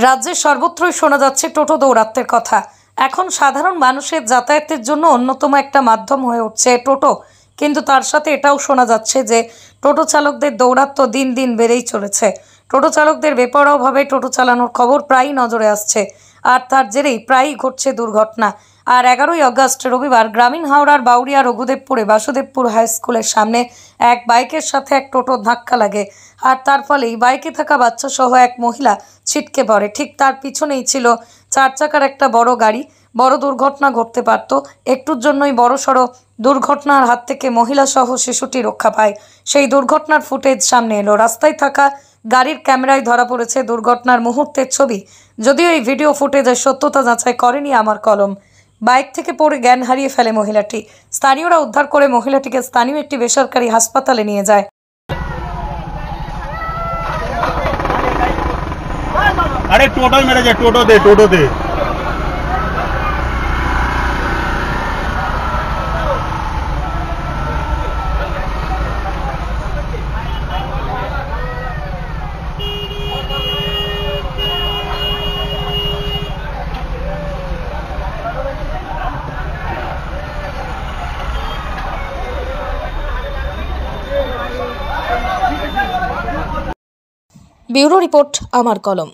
রাজ্যের সর্বত্রই শোনা যাচ্ছে টোটো দৌরাত্মের কথা। এখন সাধারণ মানুষের যাতায়াতের জন্য অন্যতম একটা মাধ্যম হয়ে উঠছে টোটো, কিন্তু তার সাথে এটাও শোনা যাচ্ছে যে টোটো চালকদের দৌরাত্ম্য দিন দিন বেড়েই চলেছে। টোটো চালকদের বেপরোয়াভাবে টোটো চালানোর খবর প্রায়ই নজরে আসছে, আর তার জেরেই প্রায়ই ঘটছে দুর্ঘটনা। আর 11ই আগস্ট রবিবার গ্রামীণ হাওড়ার বাউরিয়া রঘুদেবপুরে বাসুদেবপুর হাই স্কুলের সামনে এক বাইকের সাথে এক টোটোর ধাক্কা লাগে, আর তার ফলেই বাইকে থাকা বাচ্চা সহ এক মহিলা ছিটকে পড়ে। ঠিক তার পিছনেই ছিল 4 চাকার একটা বড় গাড়ি। বড় দুর্ঘটনা ঘটতে পারত। একটুর জন্যই বড়সড় দুর্ঘটনার হাত থেকে মহিলা সহ শিশুটি রক্ষা পায়। সেই দুর্ঘটনার ফুটেজ সামনে এলো। রাস্তায় থাকা গাড়ির ক্যামেরায় ধরা পড়েছে দুর্ঘটনার মুহূর্তের ছবি। যদিও এই ভিডিও ফুটেজের সত্যতা যাচাই করেনি আমার কলম। বাইক থেকে পড়ে জ্ঞান হারিয়ে ফেলে মহিলাটি। স্থানীয়রা উদ্ধার করে মহিলাটিকে স্থানীয় একটি বেসরকারি হাসপাতালে নিয়ে যায়। अरे टोटो मेरे जा टोटो दे ব্যুরো রিপোর্ট, আমার কলম।